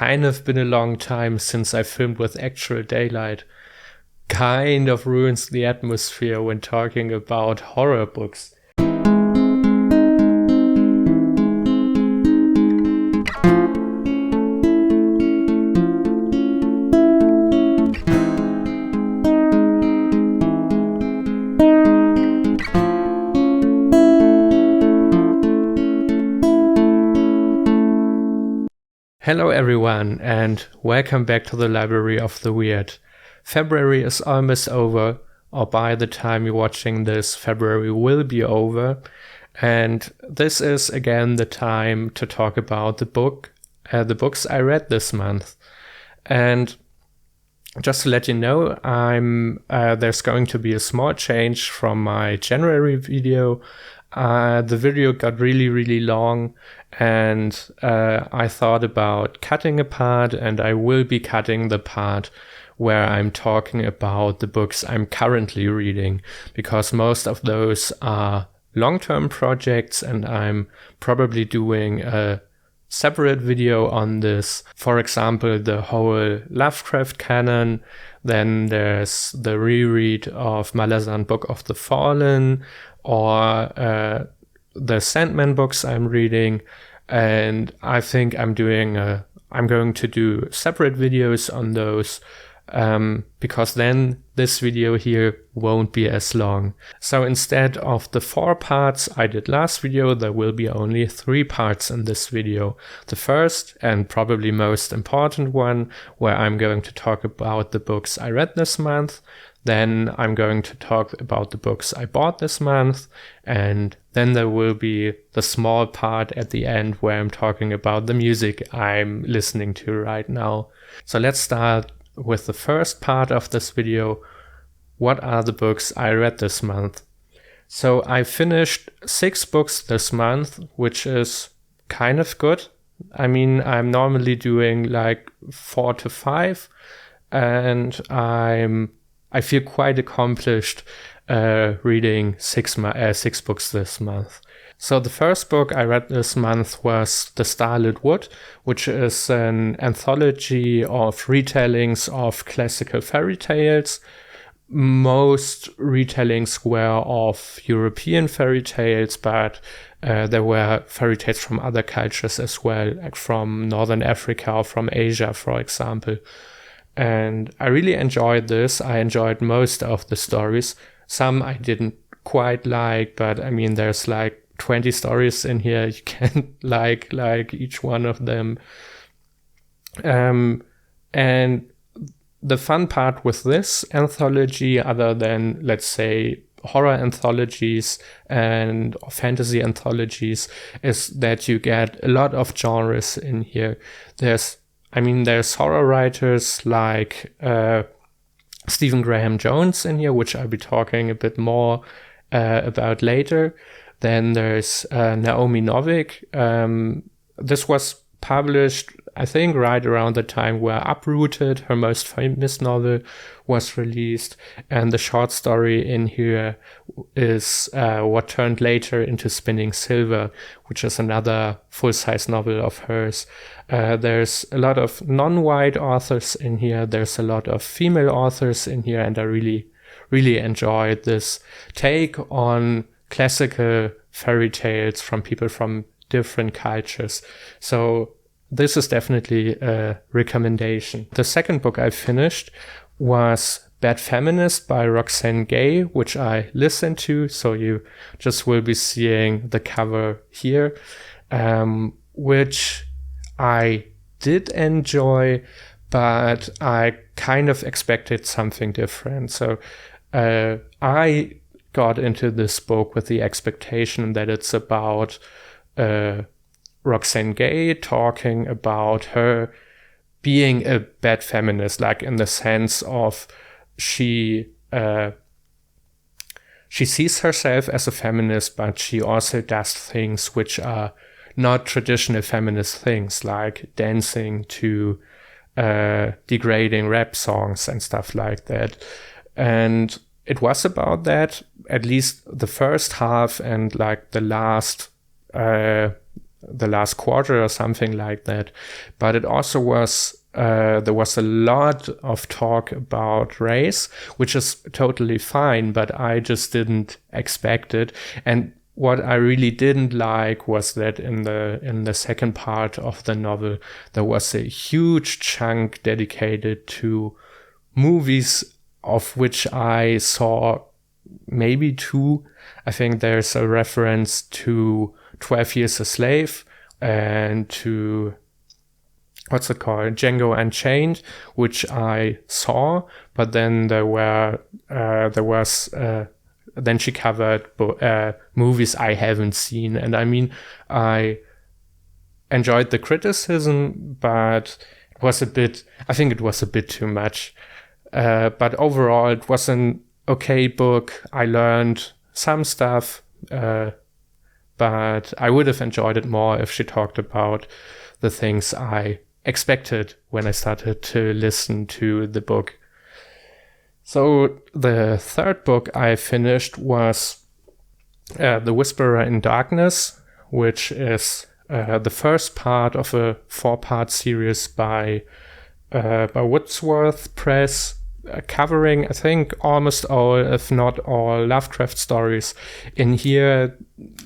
kind of been a long time since I filmed with actual daylight. Kind of ruins the atmosphere when talking about horror books. Hello everyone, and welcome back to the Library of the Weird. February is almost over, or by the time you're watching this, February will be over. And this is again the time to talk about the books I read this month. And just to let you know, there's going to be a small change from my January video. The video got really long, and I thought about cutting a part, and I will be cutting the part where I'm talking about the books I'm currently reading, because most of those are long-term projects, and I'm probably doing a separate video on this. For example, the whole Lovecraft canon. Then there's the reread of Malazan Book of the Fallen, or the Sandman books I'm reading. And I think I'm going to do separate videos on those, because then this video here won't be as long. So instead of the 4 parts I did last video, there will be only 3 parts in this video. The first and probably most important one, where I'm going to talk about the books I read this month. Then I'm going to talk about the books I bought this month, and then there will be the small part at the end where I'm talking about the music I'm listening to right now. So let's start with the first part of this video. What are the books I read this month? So I finished 6 books this month, which is kind of good. I mean, I'm normally doing like 4 to 5, and I feel quite accomplished reading 6 books this month. So the first book I read this month was The Starlit Wood, which is an anthology of retellings of classical fairy tales. Most retellings were of European fairy tales, but there were fairy tales from other cultures as well, like from Northern Africa or from Asia, for example. And I really enjoyed this. I enjoyed most of the stories. Some I didn't quite like, but I mean, there's like 20 stories in here. You can like each one of them. And the fun part with this anthology, other than, let's say, horror anthologies and fantasy anthologies, is that you get a lot of genres in here. There's horror writers like Stephen Graham Jones in here, which I'll be talking a bit more about later. Then there's Naomi Novik. This was published, I think, right around the time where Uprooted, her most famous novel, was released. And the short story in here is what turned later into Spinning Silver, which is another full-size novel of hers. There's a lot of non-white authors in here. There's a lot of female authors in here, and I really enjoyed this take on classical fairy tales from people from different cultures. So this is definitely a recommendation. The second book I finished was Bad Feminist by Roxane Gay, which I listened to. So you just will be seeing the cover here, which I did enjoy, but I kind of expected something different. So I got into this book with the expectation that it's about Roxane Gay talking about her being a bad feminist, like in the sense of she sees herself as a feminist, but she also does things which are not traditional feminist things, like dancing to degrading rap songs and stuff like that. And it was about that, at least the first half, and like the last the last quarter or something like that. But it also was there was a lot of talk about race, which is totally fine, but I just didn't expect it. And what I really didn't like was that in the second part of the novel, there was a huge chunk dedicated to movies, of which I saw maybe 2. I think there's a reference to 12 Years a Slave and to, what's it called, Django Unchained, which I saw, but then then she covered movies I haven't seen. And I mean, I enjoyed the criticism, but I think it was a bit too much. But overall, it was an okay book. I learned some stuff, but I would have enjoyed it more if she talked about the things I expected when I started to listen to the book. So the third book I finished was The Whisperer in Darkness, which is the first part of a 4-part series by Wordsworth Press, covering, I think, almost all, if not all, Lovecraft stories. In here,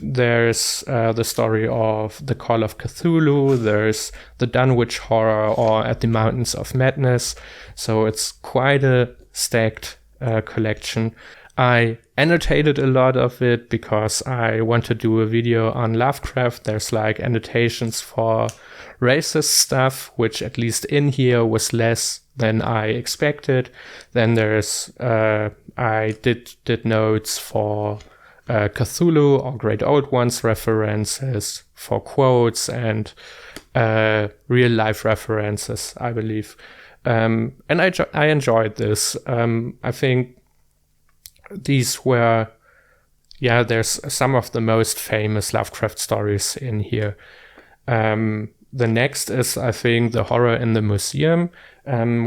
there's the story of The Call of Cthulhu, there's the Dunwich Horror, or At the Mountains of Madness. So it's quite a stacked collection. I annotated a lot of it because I want to do a video on Lovecraft. There's like annotations for racist stuff, which at least in here was less than I expected. Then there's I did notes for Cthulhu or Great Old Ones references, for quotes and real life references, I believe. And I enjoyed this. I think these were, there's some of the most famous Lovecraft stories in here. The next is, I think, The Horror in the Museum,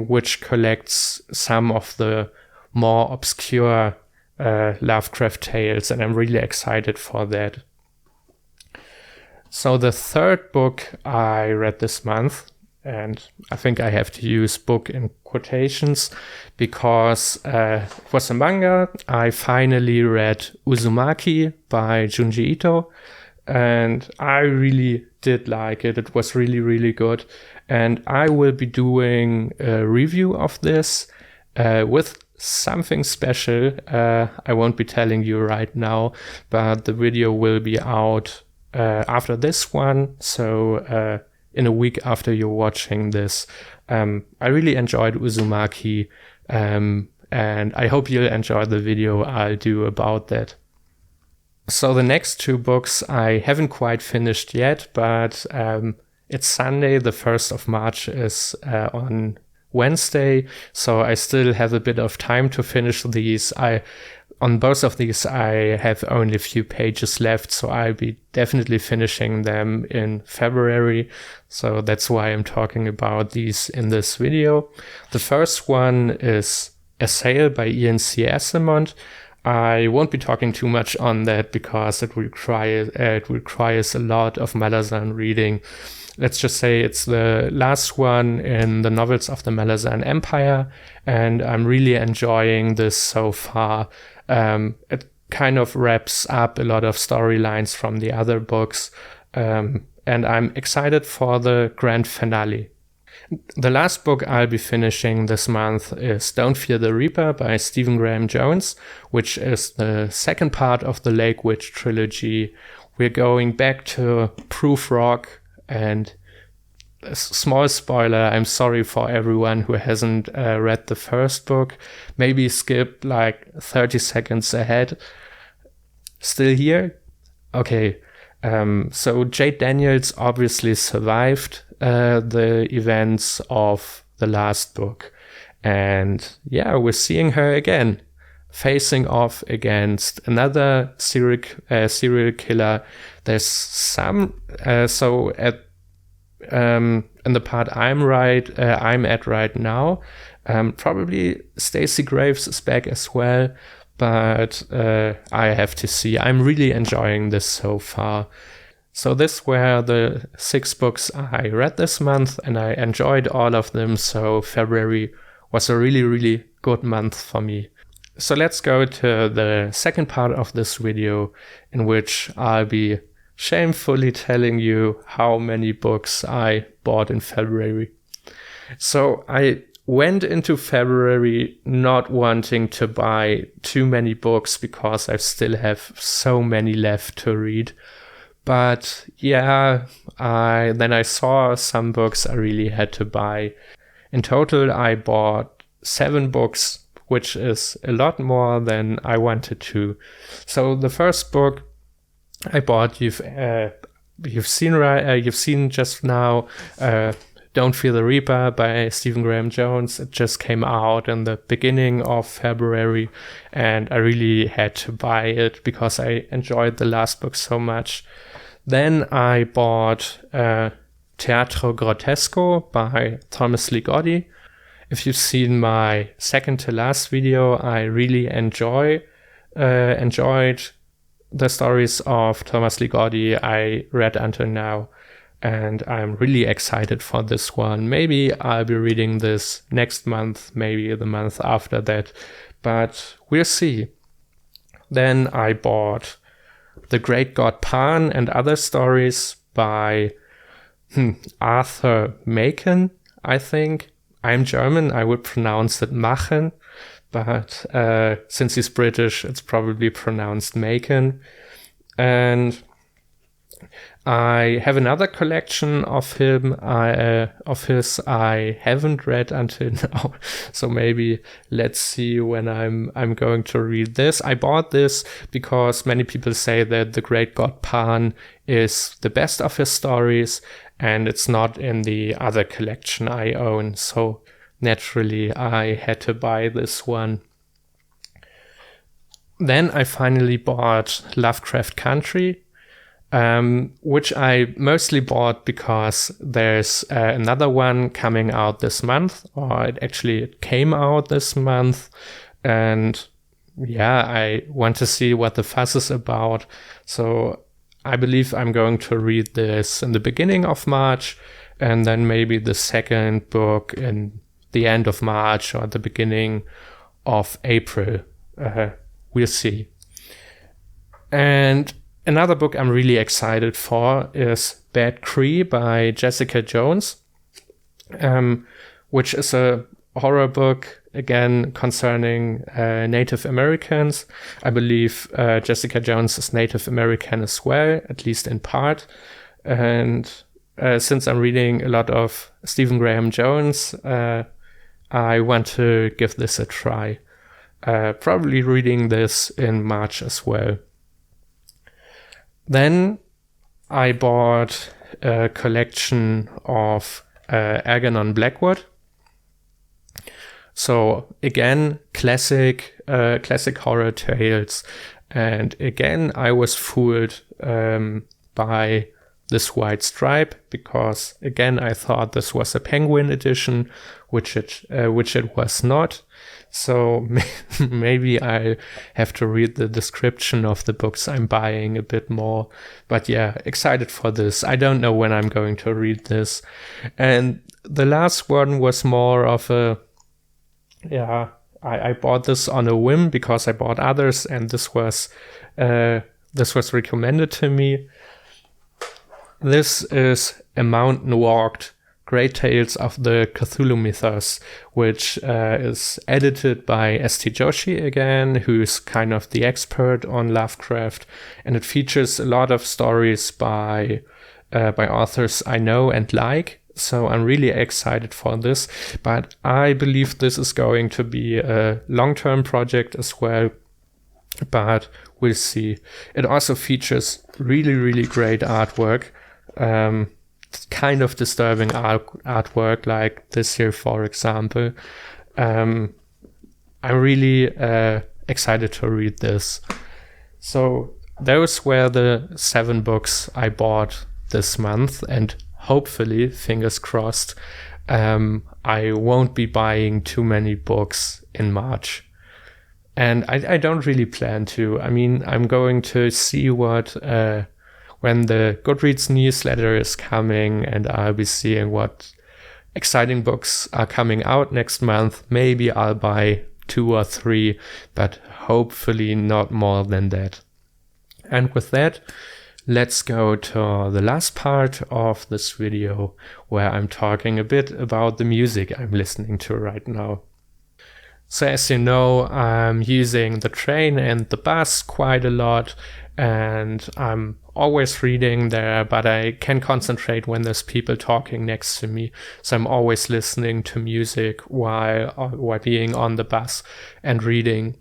which collects some of the more obscure Lovecraft tales, and I'm really excited for that. So the third book I read this month, and I think I have to use book in quotations because it was a manga. I finally read Uzumaki by Junji Ito, and I really did like it. It was really, really good. And I will be doing a review of this with something special. I won't be telling you right now, but the video will be out after this one. So in a week after you're watching this. I really enjoyed Uzumaki, and I hope you'll enjoy the video I'll do about that. So the next 2 books I haven't quite finished yet, but it's Sunday, the 1st of March is on Wednesday, so I still have a bit of time to finish these. On both of these, I have only a few pages left, so I'll be definitely finishing them in February. So that's why I'm talking about these in this video. The first one is Assail by Ian C. Asimont. I won't be talking too much on that because it requires a lot of Malazan reading. Let's just say it's the last one in the novels of the Malazan Empire, and I'm really enjoying this so far. It kind of wraps up a lot of storylines from the other books, and I'm excited for the grand finale. The last book I'll be finishing this month is Don't Fear the Reaper by Stephen Graham Jones, which is the second part of the Lake Witch trilogy. We're going back to Proof Rock, and a small spoiler, I'm sorry for everyone who hasn't read the first book. Maybe skip like 30 seconds ahead. Still here? Okay. So Jade Daniels obviously survived the events of the last book. And we're seeing her again, facing off against another serial killer. There's some, in the part I'm at right now, probably Stacey Graves is back as well, but I have to see. I'm really enjoying this so far. So this were the 6 books I read this month, and I enjoyed all of them. So February was a really, really good month for me. So let's go to the second part of this video, in which I'll be shamefully telling you how many books I bought in February. So I went into February not wanting to buy too many books because I still have so many left to read. But yeah, then I saw some books I really had to buy. In total, I bought 7 books, which is a lot more than I wanted to. So the first book I bought, you've seen just now, Don't Fear the Reaper by Stephen Graham Jones. It just came out in the beginning of February, and I really had to buy it because I enjoyed the last book so much. Then I bought Theatro Grottesco by Thomas Ligotti. If you've seen my second to last video, I really enjoyed the stories of Thomas Ligotti I read until now, and I'm really excited for this one. Maybe I'll be reading this next month, maybe the month after that, but we'll see. Then I bought The Great God Pan and Other Stories by Arthur Machen, I think. I'm German, I would pronounce it Machen, but since he's British, it's probably pronounced Machen. And I have another collection of his I haven't read until now. So maybe let's see when I'm going to read this. I bought this because many people say that The Great God Pan is the best of his stories, and it's not in the other collection I own. So naturally, I had to buy this one. Then I finally bought Lovecraft Country, which I mostly bought because there's another one coming out this month, or it came out this month. And yeah, I want to see what the fuss is about. So I believe I'm going to read this in the beginning of March, and then maybe the second book in the end of March or the beginning of April. We'll see. And another book I'm really excited for is Bad Cree by Jessica Jones, which is a horror book, again, concerning Native Americans. I believe Jessica Jones is Native American as well, at least in part. And since I'm reading a lot of Stephen Graham Jones, I want to give this a try. Probably reading this in March as well. Then I bought a collection of Algernon Blackwood. So again, classic horror tales. And again, I was fooled by this white stripe, because again, I thought this was a Penguin edition, which it was not. So maybe I have to read the description of the books I'm buying a bit more. But yeah, excited for this. I don't know when I'm going to read this. And the last one was more of a, I bought this on a whim because I bought others, and this was recommended to me. This is A Mountain Walked, Great Tales of the Cthulhu Mythos, which is edited by S.T. Joshi again, who's kind of the expert on Lovecraft, and it features a lot of stories by authors I know and like. So I'm really excited for this, but I believe this is going to be a long-term project as well, but we'll see. It also features really, really great artwork. Kind of disturbing artwork like this here, for example. I'm really excited to read this. So those were the 7 books I bought this month, and hopefully, fingers crossed, I won't be buying too many books in March. And I don't really plan to. I mean, I'm going to see what when the Goodreads newsletter is coming, and I'll be seeing what exciting books are coming out next month. Maybe I'll buy 2 or 3, but hopefully not more than that. And with that, let's go to the last part of this video, where I'm talking a bit about the music I'm listening to right now. So as you know, I'm using the train and the bus quite a lot, and I'm always reading there, but I can concentrate when there's people talking next to me. So I'm always listening to music while being on the bus and reading.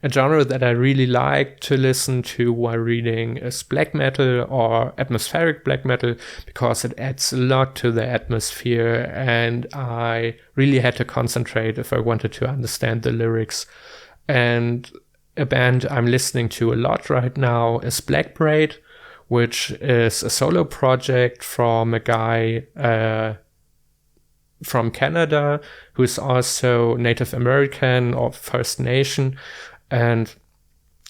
A genre that I really like to listen to while reading is black metal or atmospheric black metal, because it adds a lot to the atmosphere, and I really had to concentrate if I wanted to understand the lyrics. And a band I'm listening to a lot right now is Black Braid, which is a solo project from a guy from Canada who's also Native American or First Nation. And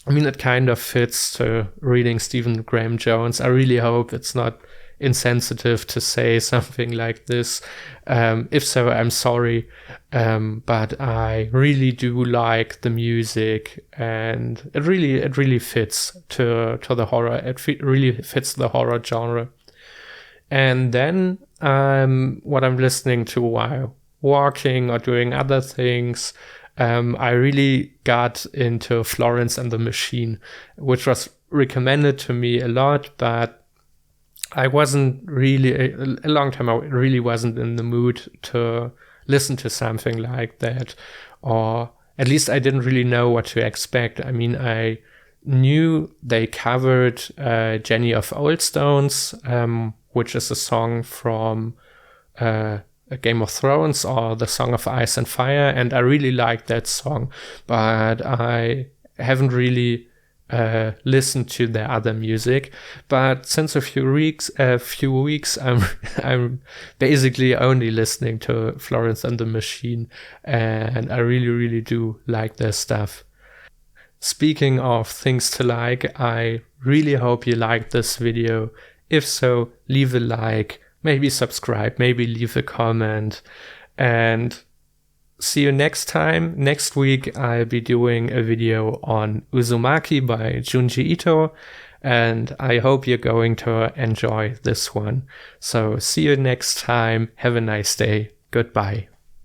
I mean, it kind of fits to reading Stephen Graham Jones. I really hope it's not insensitive to say something like this. If so, I'm sorry. But I really do like the music, and it really fits to the horror. It really fits the horror genre. And then what I'm listening to while walking or doing other things, I really got into Florence and the Machine, which was recommended to me a lot, but I wasn't really, a long time, I really wasn't in the mood to listen to something like that, or at least I didn't really know what to expect. I mean, I knew they covered Jenny of Old Stones, which is a song from Game of Thrones, or the Song of Ice and Fire, and I really liked that song, but I haven't really listened to their other music. But since a few weeks, I'm basically only listening to Florence and the Machine, and I really do like their stuff. Speaking of things to like, I really hope you liked this video. If so, leave a like, maybe subscribe, maybe leave a comment, and see you next time. Next week, I'll be doing a video on Uzumaki by Junji Ito, and I hope you're going to enjoy this one. So see you next time. Have a nice day. Goodbye.